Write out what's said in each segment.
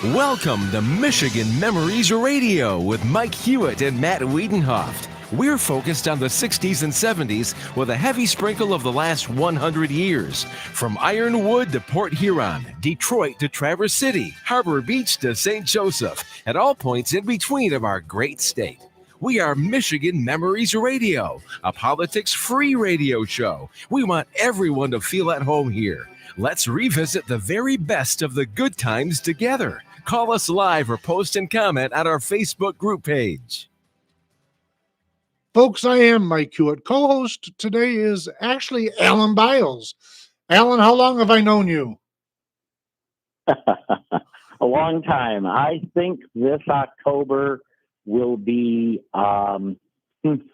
Welcome to Michigan Memories Radio with Mike Hewitt and Matt Wiedenhoft. We're focused on the 60s and 70s with a heavy sprinkle of the last 100 years. From Ironwood to Port Huron, Detroit to Traverse City, Harbor Beach to St. Joseph, at all points in between of our great state. We are Michigan Memories Radio, a politics-free radio show. We want everyone to feel at home here. Let's revisit the very best of the good times together. Call us live or post and comment on our Facebook group page. Folks, I am Mike Hewitt. Co-host today is actually Alan Biles. Alan, how long have I known you? A long time. I think this October will be 50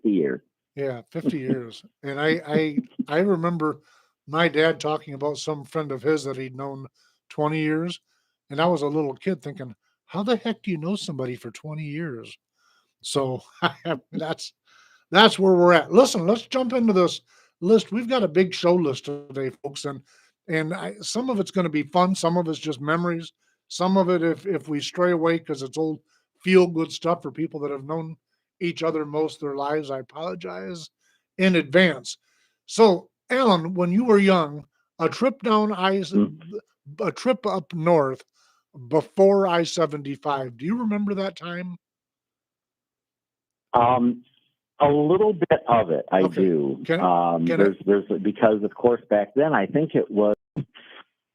years. Yeah, 50 years. And I remember my dad talking about some friend of his that he'd known 20 years. And I was a little kid thinking, how the heck do you know somebody for 20 years? So that's where we're at. Listen, let's jump into this list. We've got a big show list today, folks, and some of it's going to be fun. Some of it's just memories. Some of it, if we stray away because it's old feel good stuff for people that have known each other most of their lives, I apologize in advance. So, Alan, when you were young, a trip up north before I-75. Do you remember that time? A little bit of it, I do. There's because of course back then I think it was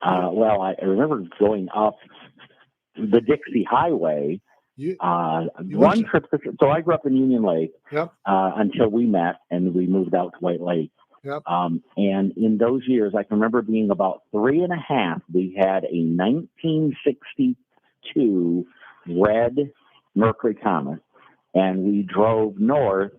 I remember going up the Dixie Highway. One trip. So I grew up in Union Lake. Yep. Until we met and we moved out to White Lake. Yep. And in those years, I can remember being about 3.5. We had a 1962 red Mercury Comet, and we drove north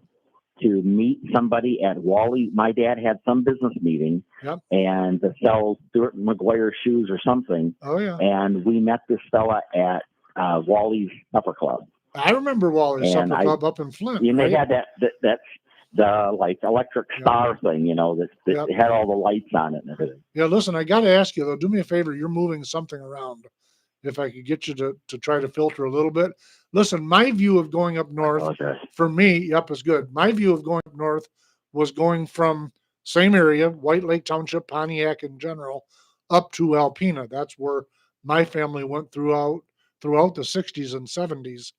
to meet somebody at Wally. My dad had some business meeting, yep, and to sell Stuart McGuire shoes or something. Oh yeah. And we met this fella at Wally's Supper Club. I remember Wally's Supper Club up in Flint. And they had that the like electric star thing, that Yep. had all the lights on it and everything. Yeah, listen, I got to ask you though, do me a favor. You're moving something around. If I could get you to try to filter a little bit. Listen, my view of going up north, for me, yep, is good. My view of going up north was going from same area, White Lake Township, Pontiac in general, up to Alpena. That's where my family went throughout the 60s and 70s.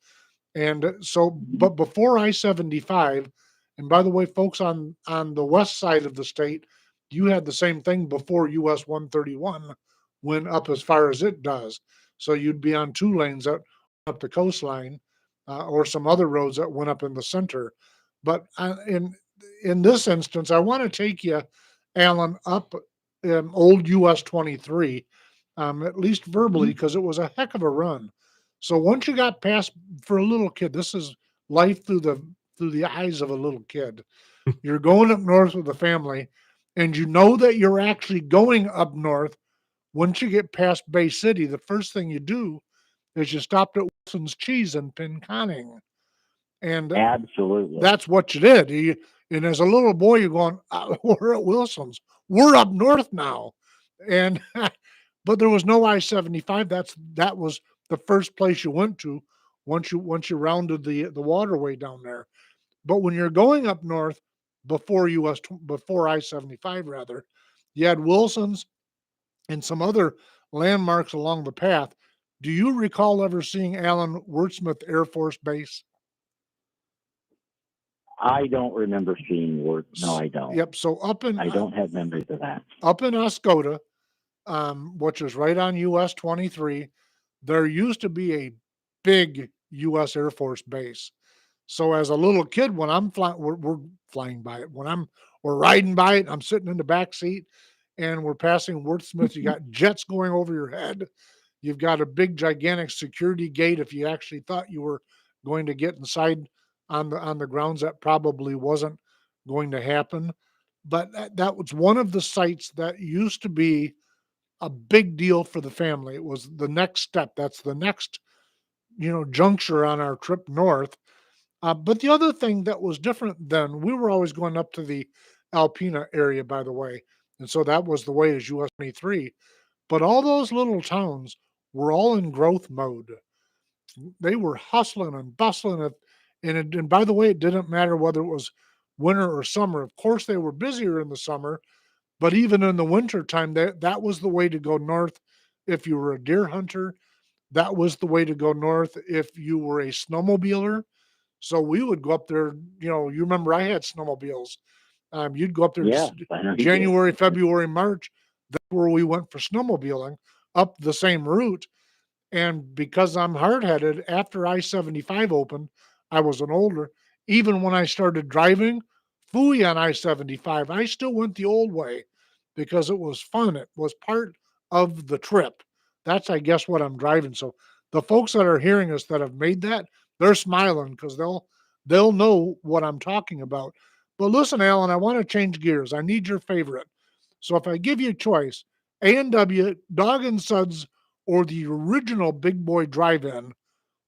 And so, but before I-75, and by the way, folks, on the west side of the state, you had the same thing before US 131 went up as far as it does. So you'd be on 2 lanes that up the coastline, or some other roads that went up in the center. But in this instance, I want to take you, Alan, up old US 23, at least verbally, because it was a heck of a run. So once you got past, for a little kid, this is life through the eyes of a little kid. You're going up north with the family, and you know that you're actually going up north. Once you get past Bay City, the first thing you do is you stopped at Wilson's Cheese in Pinconning. And absolutely, that's what you did. And as a little boy, you're going, we're at Wilson's. We're up north now. And but there was no I-75. That was the first place you went to once you rounded the waterway down there. But when you're going up north before I-75 rather, you had Wilson's and some other landmarks along the path. Do you recall ever seeing Alan Wurtsmith Air Force Base? I don't remember seeing Wurtsmith. No, I don't. Yep. So I don't have memories of that. Up in Oscoda, which is right on US 23, there used to be a big US Air Force base. So as a little kid, when I'm flying, we're flying by it. We're riding by it, I'm sitting in the back seat, and we're passing Wurtsmith. You got jets going over your head. You've got a big, gigantic security gate. If you actually thought you were going to get inside on the grounds, that probably wasn't going to happen. But that was one of the sites that used to be a big deal for the family. It was the next step. That's the next, juncture on our trip north. But the other thing that was different then, we were always going up to the Alpena area, by the way. And so that was the way as US 23. But all those little towns were all in growth mode. They were hustling and bustling. And by the way, it didn't matter whether it was winter or summer. Of course, they were busier in the summer, but even in the winter time, that was the way to go north if you were a deer hunter. That was the way to go north if you were a snowmobiler. So we would go up there. You remember I had snowmobiles. You'd go up there January, February, March. That's where we went for snowmobiling up the same route. And because I'm hard-headed, after I-75 opened, I was an older. Even when I started driving Fooey on I-75, I still went the old way because it was fun. It was part of the trip. That's, I guess, what I'm driving. So the folks that are hearing us that have made that, they're smiling because they'll know what I'm talking about. But listen, Alan, I want to change gears. I need your favorite. So if I give you a choice, A&W, Dog and Suds, or the original Big Boy Drive-In,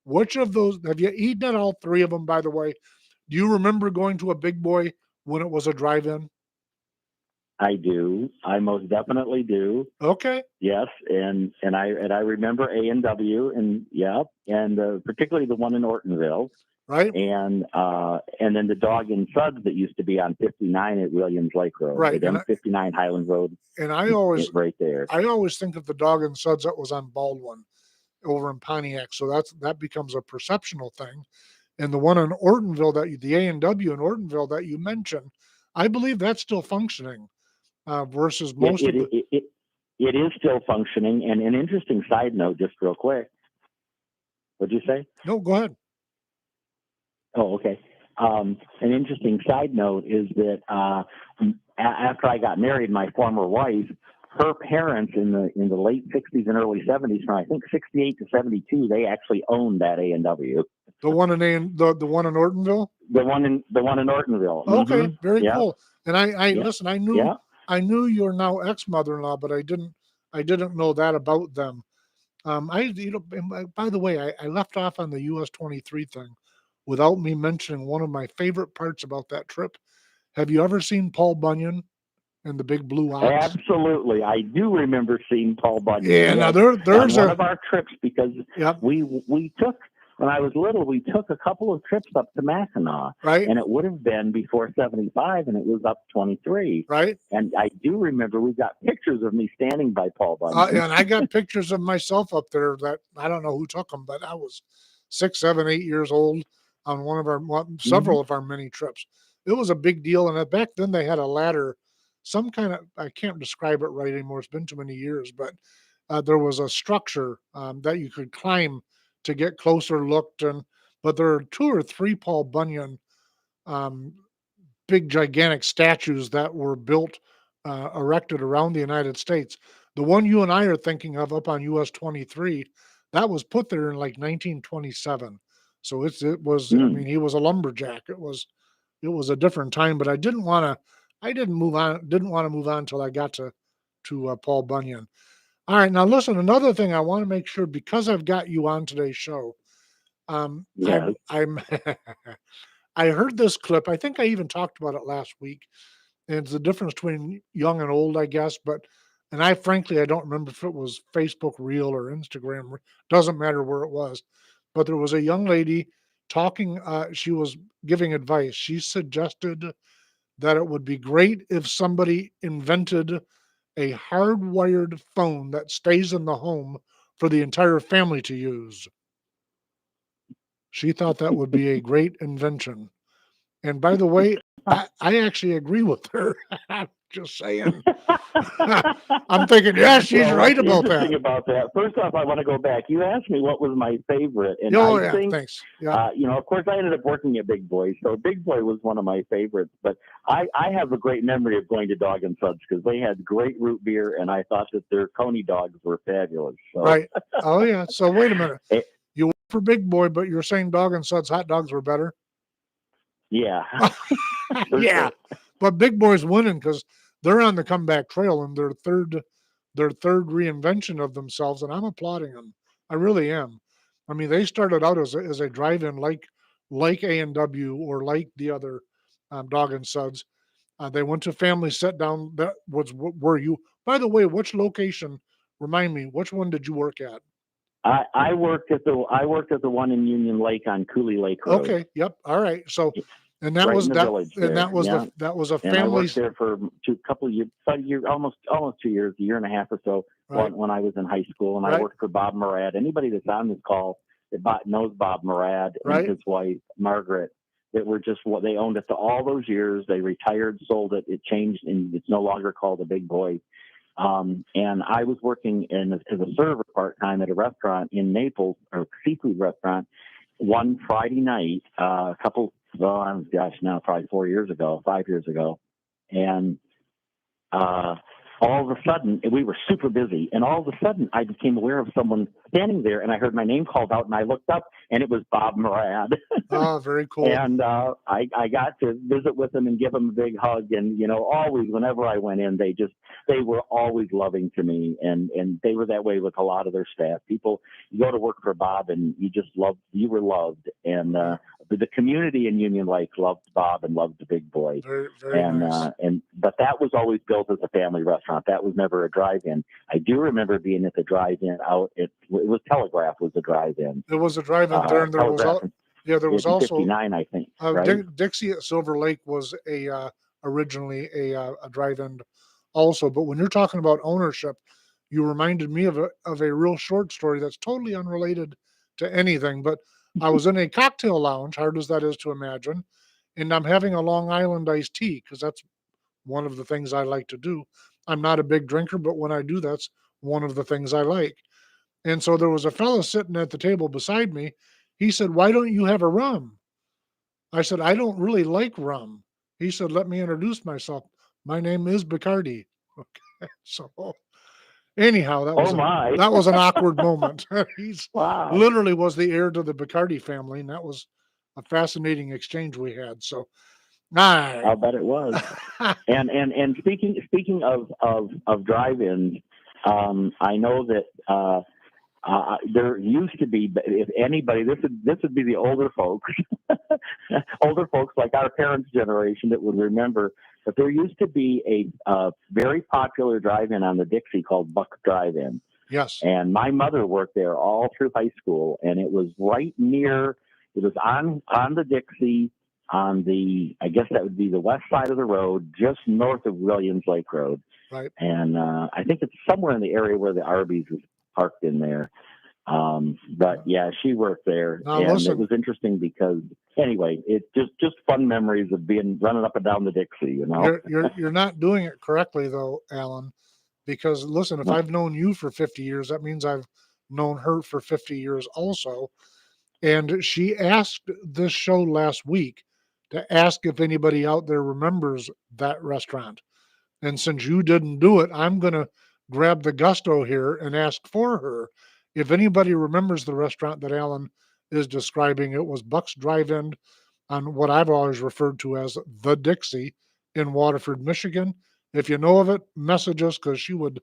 which of those have you eaten at all three of them, by the way? Do you remember going to a Big Boy when it was a drive-in? I do. I most definitely do. Okay. Yes, and I remember A&W, and particularly the one in Ortonville. Right. And then the Dog and Suds that used to be on 59 at Williams Lake Road. Right. The M59 Highland Road. And I always right there. I always think of the Dog and Suds that was on Baldwin over in Pontiac. So that becomes a perceptional thing. And the one in Ortonville the A&W in Ortonville that you mentioned, I believe that's still functioning versus most of the. It is still functioning. And an interesting side note, just real quick. What'd you say? No, go ahead. Oh, okay. An interesting side note is that after I got married, my former wife, her parents in the late 60s and early 70s, from I think 68 to 72, they actually owned that A&W. The one in the one in Ortonville. The one in Ortonville. Okay, very cool. And I listen. I knew your now ex-mother-in-law, but I didn't know that about them. By the way, I left off on the US 23 thing without me mentioning one of my favorite parts about that trip. Have you ever seen Paul Bunyan and the Big Blue Ox? Absolutely. I do remember seeing Paul Bunyan. Yeah, now there's one of our trips because we took, when I was little, we took a couple of trips up to Mackinac. Right. And it would have been before 75, and it was up 23. Right. And I do remember we got pictures of me standing by Paul Bunyan. And I got pictures of myself up there that I don't know who took them, but I was 6, 7, 8 years old on one of several of our mini trips. It was a big deal. And back then they had a ladder, some kind of, I can't describe it right anymore. It's been too many years, but there was a structure that you could climb to get closer looked. But there are 2 or 3 Paul Bunyan big gigantic statues that were built, erected around the United States. The one you and I are thinking of up on US 23, that was put there in like 1927. So it was. I mean, he was a lumberjack. It was a different time. But I didn't want to move on until I got to Paul Bunyan. All right, now listen. Another thing I want to make sure, because I've got you on today's show. I'm I heard this clip. I think I even talked about it last week. And it's the difference between young and old, I guess. And I frankly don't remember if it was Facebook Reel or Instagram. Doesn't matter where it was. But there was a young lady talking. She was giving advice. She suggested that it would be great if somebody invented a hardwired phone that stays in the home for the entire family to use. She thought that would be a great invention. And by the way, I actually agree with her. Just saying. I'm thinking, yeah, she's right about that. First off, I want to go back. You asked me what was my favorite. And I think, thanks. Yeah. Of course, I ended up working at Big Boy. So Big Boy was one of my favorites. But I have a great memory of going to Dog and Suds because they had great root beer, and I thought that their Coney dogs were fabulous. So. Right. Oh, yeah. So wait a minute. You went for Big Boy, but you're saying Dog and Suds hot dogs were better? Yeah. Yeah. But Big Boy's winning because they're on the comeback trail and their third reinvention of themselves, and I'm applauding them. I really am. I mean, they started out as a drive-in like A&W or like the other Dog and Suds. They went to family sit down. That was were you? By the way, which location? Remind me, which one did you work at? I worked at the one in Union Lake on Cooley Lake Road. Okay. Yep. All right. So, and that right was in the that, village and there. that was yeah. that was a And I family. worked there for couple years, almost 2 years, a year and a half or so, Right. when I was in high school, and Right. I worked for Bob Murad. Anybody that's on this call that knows Bob Murad Right. and his wife Margaret, that were just what they owned it to all those years. They retired, sold it, it changed, and it's no longer called the Big Boy. And I was working as a server part time at a restaurant in Naples, or seafood restaurant, one Friday night, now probably 5 years ago. And all of a sudden, we were super busy, and all of a sudden I became aware of someone standing there, and I heard my name called out, and I looked up, and it was Bob Murad. Oh, very cool. And I got to visit with him and give him a big hug. And, always, whenever I went in, they were always loving to me. And they were that way with a lot of their staff. People, you go to work for Bob and you were loved. And the community in Union Lake loved Bob and loved the Big Boy. Very, very nice. But that was always built as a family restaurant. That was never a drive-in. I do remember being at the drive-in it was Telegraph was the drive-in. There was a drive-in there, and there was also 59, I think. Right? Dixie at Silver Lake was originally a drive-in also. But when you're talking about ownership, you reminded me of a real short story that's totally unrelated to anything. But I was in a cocktail lounge, hard as that is to imagine, and I'm having a Long Island iced tea because that's one of the things I like to do. I'm not a big drinker, but when I do, that's one of the things I like. And so there was a fellow sitting at the table beside me. He said, "Why don't you have a rum?" I said, "I don't really like rum." He said, "Let me introduce myself. My name is Bacardi." Okay. So anyhow, that was an awkward moment. He's literally was the heir to the Bacardi family, and that was a fascinating exchange we had. So I'll bet it was. and speaking of drive-ins, I know that there used to be, if anybody, this would be the older folks like our parents' generation that would remember, but there used to be a very popular drive-in on the Dixie called Buck Drive-In. Yes. And my mother worked there all through high school, and it was it was on the Dixie, on I guess that would be the west side of the road, just north of Williams Lake Road. Right. And I think it's somewhere in the area where the Arby's is parked in there. But yeah, she worked there. Now, and listen, it was interesting because anyway, it's just fun memories of running up and down the Dixie, You're not doing it correctly though, Alan, because listen, if I've known you for 50 years, that means I've known her for 50 years also. And she asked this show last week to ask if anybody out there remembers that restaurant. And since you didn't do it, I'm going to grab the gusto here and ask for her if anybody remembers the restaurant that Alan is describing. It was Buck's Drive-In on what I've always referred to as the Dixie in Waterford, Michigan. If you know of it, message us, because she would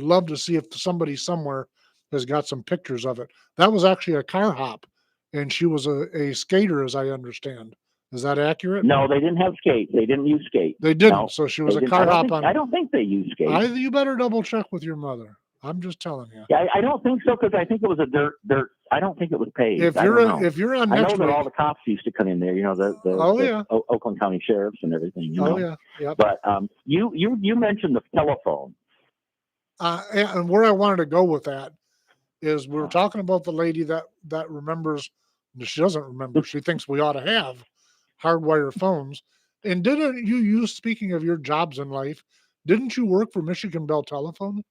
love to see if somebody somewhere has got some pictures of it. That was actually a car hop, and she was a skater, as I understand. Is that accurate? No, they didn't have skates. They didn't use skates. They didn't. No, so she was a car hop on. I don't think they used skates. You better double check with your mother. I'm just telling you. Yeah, I don't think so, because I think it was a dirt. I don't think it was paved. If you're on next I know that all the cops used to come in there. The Oakland County sheriffs and everything. Yeah. But you mentioned the telephone. And where I wanted to go with that is we were talking about the lady that remembers. She doesn't remember. She thinks we ought to have hardwire phones. And didn't you, speaking of your jobs in life, didn't you work for Michigan Bell Telephone?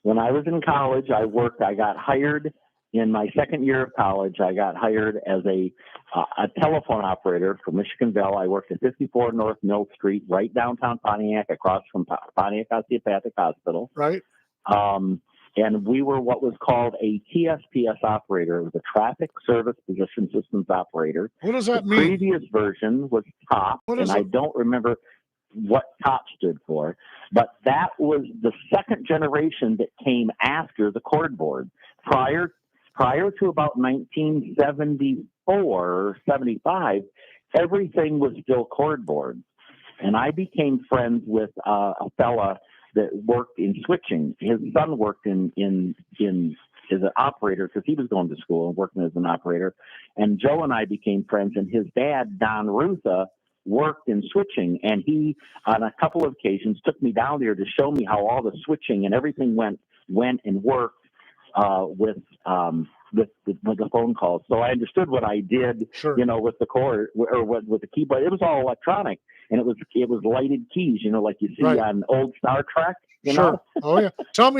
When I was in college, I got hired in my second year of college. I got hired as a telephone operator for Michigan Bell. I worked at 54 North Mill Street, right downtown Pontiac, across from Pontiac Osteopathic Hospital. Right. And we were what was called a TSPS operator. It was a Traffic Service Position Systems operator. What does that mean? The previous version was TOP, and I don't remember what TOP stood for, but that was the second generation that came after the cord board. Prior to about 1974, 75, everything was still cord board. And I became friends with a fella that worked in switching. His son worked in as an operator because he was going to school and working as an operator. And Joe and I became friends, and his dad, Don Rutha, worked in switching, and he, on a couple of occasions, took me down there to show me how all the switching and everything went and worked with the phone calls. So I understood what I did, sure. With the cord or with the keyboard. It was all electronic, and it was lighted keys, like you see right. on old Star Trek. Sure. Oh yeah. Tell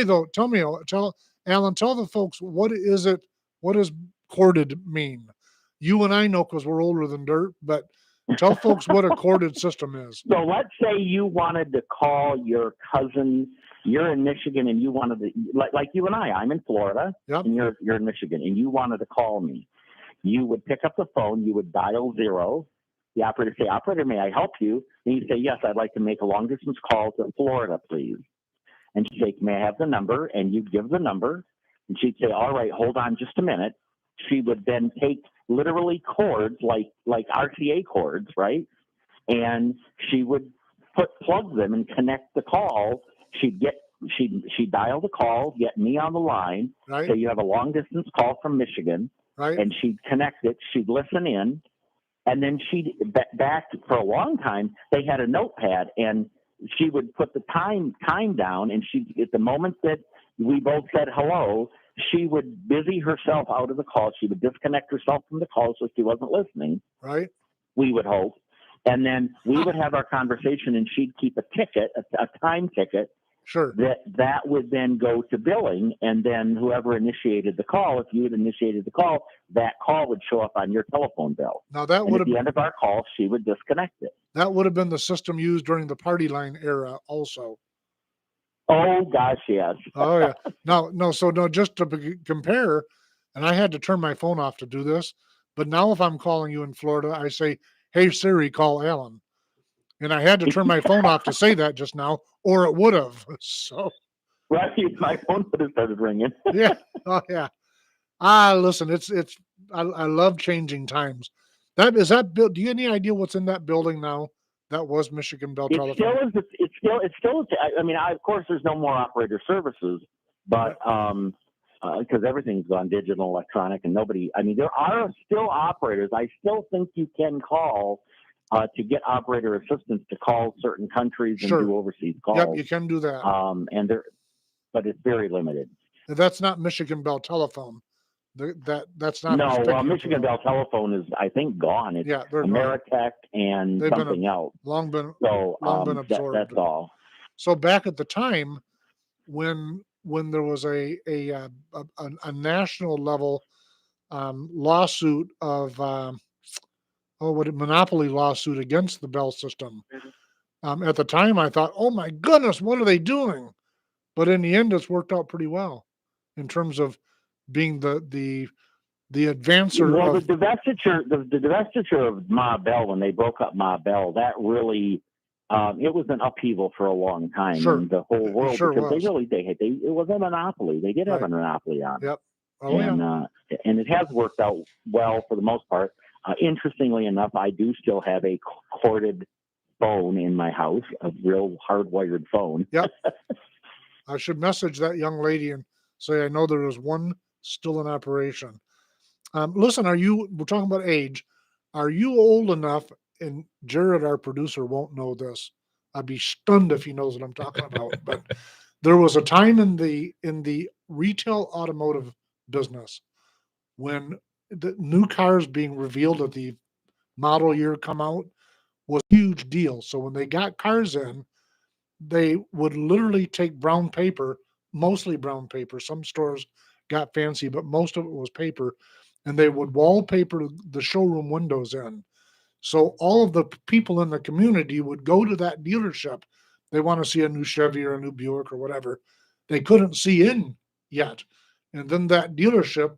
Alan, tell the folks, what does corded mean? You and I know because we're older than dirt, but tell folks what a corded system is. So let's say you wanted to call your cousin. You're in Michigan, and you wanted to, like you and I. I'm in Florida, yep. and you're in Michigan, and you wanted to call me. You would pick up the phone. You would dial 0. The operator would say, "Operator, may I help you?" And you say, "Yes, I'd like to make a long distance call to Florida, please." And she'd say, "May I have the number?" And you'd give the number, and she'd say, "All right, hold on just a minute." She would then take literally cords like RCA cords, right? And she would plug them and connect the call. She'd dial the call, get me on the line. Right. So you have a long distance call from Michigan, right? And she'd connect it. She'd listen in, and then she'd back for a long time. They had a notepad, and she would put the time down, and at the moment that we both said hello, she would busy herself out of the call. She would disconnect herself from the call so she wasn't listening. Right. We would hope. And then we would have our conversation, and she'd keep a ticket, a time ticket. Sure. That would then go to billing, and then whoever initiated the call, if you had initiated the call, that call would show up on your telephone bill. Now that would have at the end of our call, she would disconnect it. That would have been the system used during the party line era also. Oh gosh, yes. Oh yeah. No. So just to compare, and I had to turn my phone off to do this, but now if I'm calling you in Florida, I say, "Hey Siri, call Alan." And I had to turn my phone off to say that just now, or it would have. So, right, my phone would have started ringing. Yeah. Oh yeah. Listen, I love changing times. That built. Do you have any idea what's in that building now? That was Michigan Bell Telephone. It's still. I mean, of course, there's no more operator services, but because everything's gone digital, electronic, and nobody. I mean, there are still operators. I still think you can call. To get operator assistance to call certain countries and do overseas calls. Yep, you can do that. But it's very limited. That's not Michigan Bell Telephone. That's not. No, Michigan Bell Telephone is, I think, gone. It's Ameritech and something else. Long been absorbed. That's all. So back at the time when there was a national level lawsuit of monopoly lawsuit against the Bell system. At the time, I thought, "Oh my goodness, what are they doing?" But in the end, it's worked out pretty well in terms of being the advancer. Well, the divestiture of Ma Bell, when they broke up Ma Bell, that really it was an upheaval for a long time in the whole world because it was a monopoly. They did have a monopoly on it. Yep. And it has worked out well for the most part. Interestingly enough, I do still have a corded phone in my house, a real hardwired phone. Yep. I should message that young lady and say I know there is one still in operation. Listen, we're talking about age. Are you old enough, and Jared, our producer, won't know this. I'd be stunned if he knows what I'm talking about. But there was a time in the retail automotive business when the new cars being revealed at the model year come out was a huge deal. So when they got cars in, they would literally take brown paper, mostly brown paper. Some stores got fancy, but most of it was paper, and they would wallpaper the showroom windows in. So all of the people in the community would go to that dealership. They want to see a new Chevy or a new Buick or whatever. They couldn't see in yet. And then that dealership,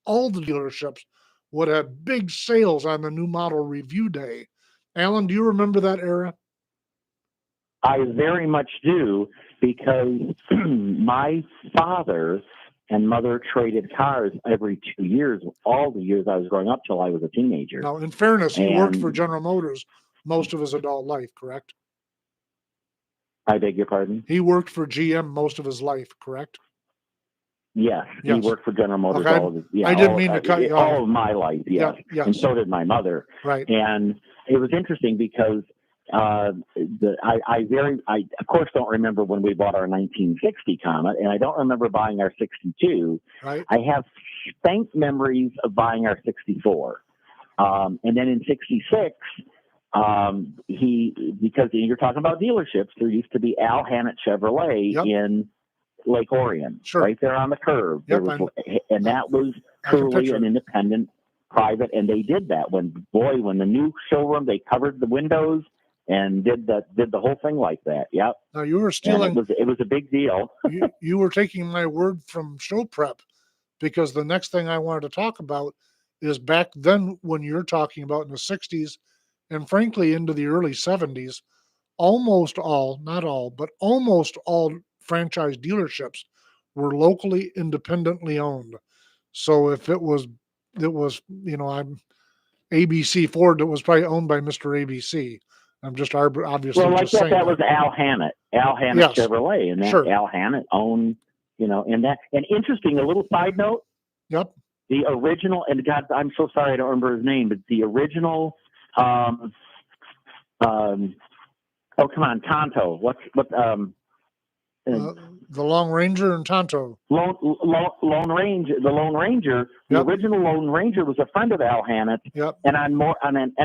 all the dealerships would have big sales on the new model review day. Alan, do you remember that era? I very much do, because my father and mother traded cars every 2 years, all the years I was growing up till I was a teenager. Now, in fairness, he worked for General Motors most of his adult life, correct? I beg your pardon? He worked for GM most of his life, correct? Yes, he worked for General Motors okay. all of his, I didn't mean to cut you off. All of my life, yes. Yes. And so did my mother. Right. And it was interesting because I of course don't remember when we bought our 1960 Comet, and I don't remember buying our 62. Right. I have faint memories of buying our 64. And then in 66, because you're talking about dealerships, there used to be Al Hannett Chevrolet in Lake Orion, right there on the curve. Yep, And that was truly an independent, private, and they did that when the new showroom, they covered the windows and did the whole thing like that. Yep. Now you were stealing. It was a big deal. you were taking my word from show prep, because the next thing I wanted to talk about is back then when you're talking about in the 60s and frankly into the early 70s, almost all, not all, but almost all franchise dealerships were locally independently owned. So if it was I'm ABC Ford, that was probably owned by Mr. ABC. I'm just obviously like just saying that was Al Hannett Chevrolet, and that Al Hannett owned, and interesting, a little side note. Yep. The original, and God, I'm so sorry I don't remember his name, but the original, oh come on, Tonto. The Lone Ranger and Tonto. Lone Ranger. The Lone Ranger. The original Lone Ranger was a friend of Al Hannett. Yep. And on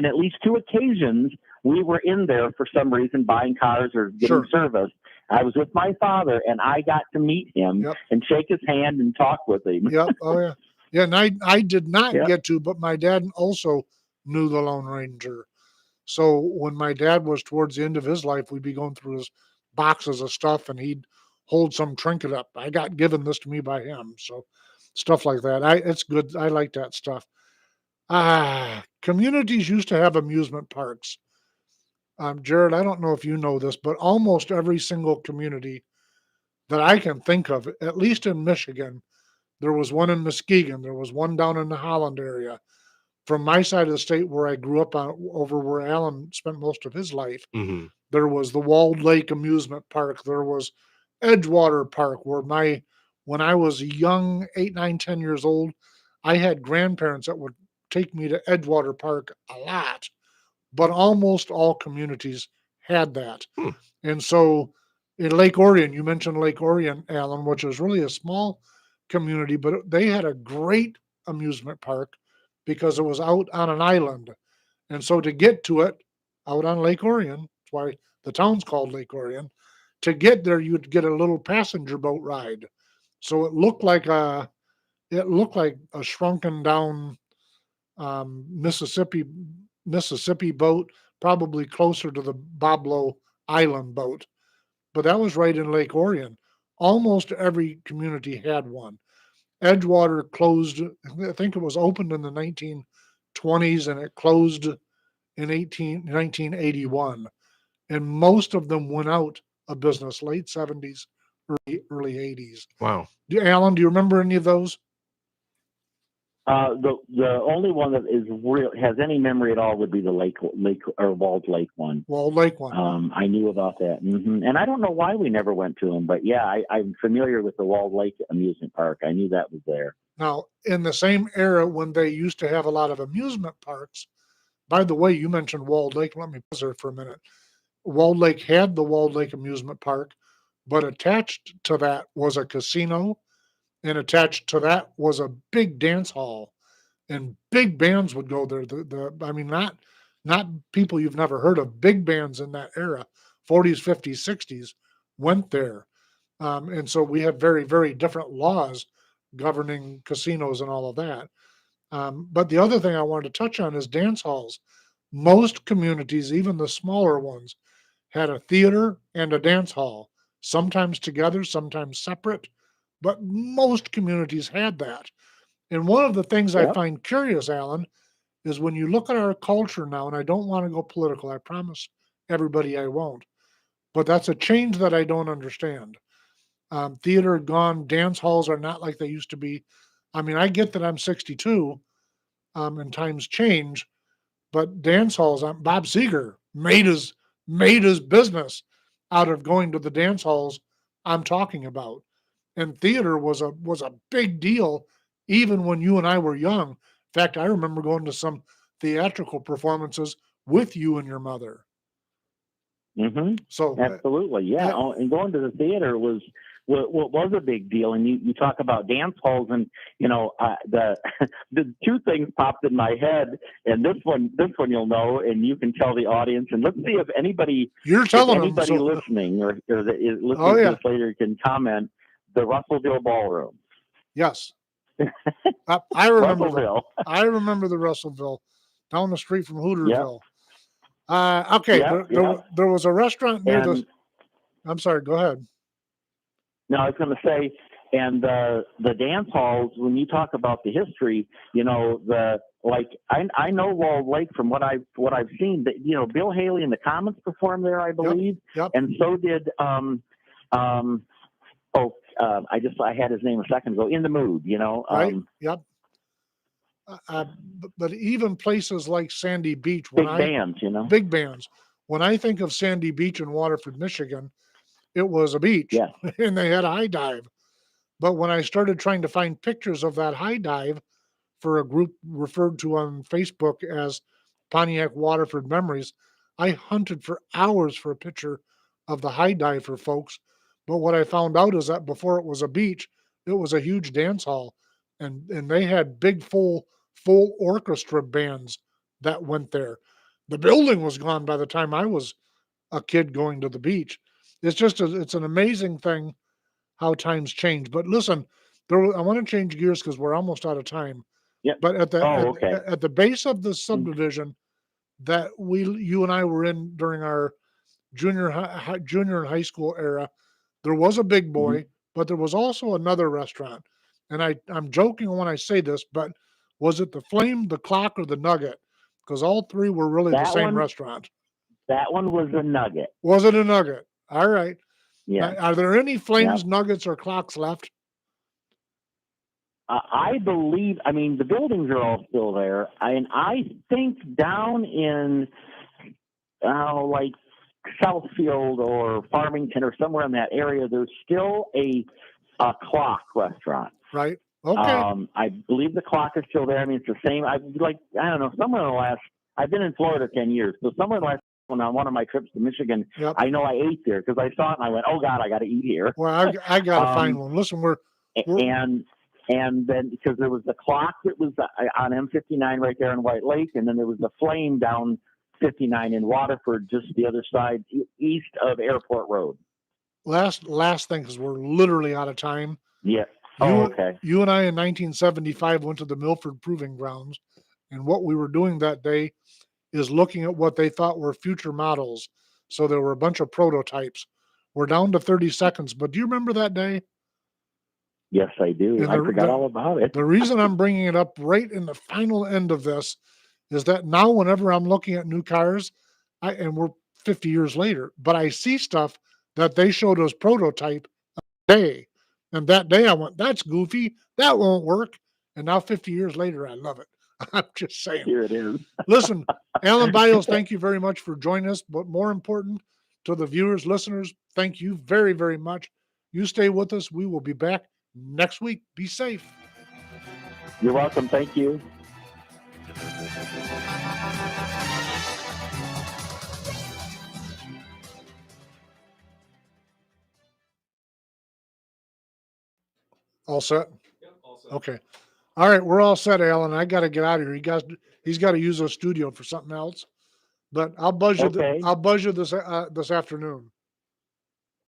at least 2 occasions, we were in there for some reason buying cars or getting service. I was with my father, and I got to meet him and shake his hand and talk with him. Yep. Oh yeah. Yeah, and I did not get to, but my dad also knew the Lone Ranger. So when my dad was towards the end of his life, we'd be going through his boxes of stuff, and he'd hold some trinket up. I got given this to me by him. So stuff like that. It's good. I like that stuff. Communities used to have amusement parks. Jared, I don't know if you know this, but almost every single community that I can think of, at least in Michigan, there was one in Muskegon. There was one down in the Holland area. From my side of the state where I grew up over where Alan spent most of his life, there was the Walled Lake Amusement Park. There was Edgewater Park, where when I was young, 8, 9, 10 years old, I had grandparents that would take me to Edgewater Park a lot. But almost all communities had that. And so in Lake Orion, you mentioned Lake Orion, Alan, which was really a small community, but they had a great amusement park because it was out on an island. And so to get to it out on Lake Orion, that's why the town's called Lake Orion, to get there, you'd get a little passenger boat ride. So it looked like a shrunken down Mississippi boat, probably closer to the Boblo Island boat. But that was right in Lake Orion. Almost every community had one. Edgewater closed, I think it was opened in the 1920s and it closed in 1981. And most of them went out of business, late 70s, early 80s. Wow. Alan, do you remember any of those? The only one that is real has any memory at all would be the lake or Walled Lake one. Walled Lake one. I knew about that, and I don't know why we never went to them, but yeah, I'm familiar with the Walled Lake amusement park. I knew that was there. Now, in the same era when they used to have a lot of amusement parks, by the way, you mentioned Walled Lake. Let me pause there for a minute. Walled Lake had the Walled Lake amusement park, but attached to that was a casino. And attached to that was a big dance hall, and big bands would go there. Not people you've never heard of. Big bands in that era, 40s, 50s, 60s, went there. And so we have very, very different laws governing casinos and all of that. But the other thing I wanted to touch on is dance halls. Most communities, even the smaller ones, had a theater and a dance hall, sometimes together, sometimes separate. But most communities had that. And one of the things I find curious, Alan, is when you look at our culture now, and I don't want to go political, I promise everybody I won't, but that's a change that I don't understand. Theater gone, dance halls are not like they used to be. I mean, I get that I'm 62 and times change, but dance halls, Bob Seger made his business out of going to the dance halls I'm talking about. And theater was a big deal even when you and I were young. In fact, I remember going to some theatrical performances with you and your mother. Mm-hmm. So absolutely, yeah. And going to the theater was a big deal. And you talk about dance halls, and the two things popped in my head, and this one you'll know, and you can tell the audience. And let's see if anybody listening or listening to this later can comment. The Russellville Ballroom. Yes, I remember. I remember the Russellville down the street from Hooterville. Yep. Okay, there was a restaurant near the. I'm sorry. Go ahead. No, I was going to say, and the dance halls. When you talk about the history, I know Walled Lake from what I've seen. That Bill Haley and the Comets performed there, I believe. Yep. And so did I had his name a second ago. In the Mood, Right. Yep. But even places like Sandy Beach, big bands. When I think of Sandy Beach in Waterford, Michigan, it was a beach, and they had a high dive. But when I started trying to find pictures of that high dive for a group referred to on Facebook as Pontiac Waterford Memories, I hunted for hours for a picture of the high dive for folks. But what I found out is that before it was a beach, it was a huge dance hall, and they had big full orchestra bands that went there. The building was gone by the time I was a kid going to the beach. It's an amazing thing how times change. But listen, I want to change gears because we're almost out of time. Yeah. But at the base of the subdivision that you and I were in during our junior and high school era, there was a Big Boy, but there was also another restaurant. And I'm joking when I say this, but was it the Flame, the Clock, or the Nugget? Because all three were really the same restaurant. That one was a Nugget. Was it a Nugget? All right. Yeah. Now, are there any Flames, Nuggets, or Clocks left? I believe. I mean, the buildings are all still there. I think down in like Southfield or Farmington or somewhere in that area, there's still a Clock restaurant. Right. Okay. I believe the Clock is still there. I mean, it's the same. I don't know. Somewhere in the last. I've been in Florida 10 years, so somewhere in the last. On one of my trips to Michigan, I know I ate there because I saw it and I went, "Oh God, I got to eat here." Well, I got to find one. Listen, we're and then because there was the Clock that was on M59 right there in White Lake, and then there was the Flame down 59 in Waterford, just the other side east of Airport Road. Last thing, because we're literally out of time. Yeah. Okay. You and I in 1975 went to the Milford Proving Grounds, and what we were doing that day is looking at what they thought were future models. So there were a bunch of prototypes. We're down to 30 seconds, but do you remember that day? Yes, I do. I forgot all about it. The reason I'm bringing it up right in the final end of this is that now whenever I'm looking at new cars, and we're 50 years later, but I see stuff that they showed as prototype day. And that day I went, that's goofy. That won't work. And now 50 years later, I love it. I'm just saying. Here it is. Listen, Alan Biles, thank you very much for joining us. But more important to the viewers, listeners, thank you very, very much. You stay with us. We will be back next week. Be safe. You're welcome. Thank you. All set? Yep, all set. Okay. All right, we're all set, Alan. I got to get out of here. He's got to use a studio for something else. But I'll buzz you. I'll buzz you this afternoon.